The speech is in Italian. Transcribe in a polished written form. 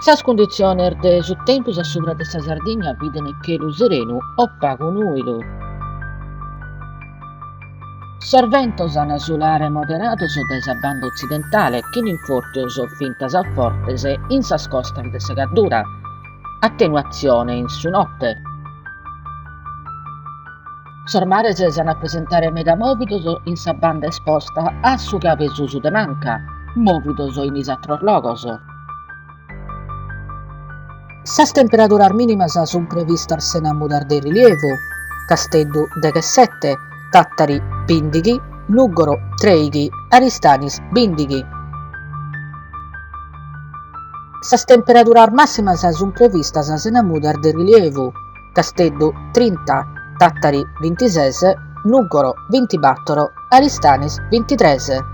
Sas condiciones de su tempus a supra de sa Sardigna biden che lu serenu o pagu nuilu. Sorventos an solare moderatos de sa banda occidentale, chinin fortios o fintas a fortes in sas costas de segaddura. Attenuazione in su notte. Sormares s'an a presentare meda movidos in sa banda esposta a su cabezusu de manca, movidos in is atros logos. Sas temperaturas mínimas sun previstas Senamudar de rilievu, Casteddu 17, Tattari 20, Nuggoro 30, Aristanis 20. Sas temperaturas massimas sun previstas a Senamudar de rilievu, Casteddu 30, Tattari 26, Nuggoro 24, Aristanis 23.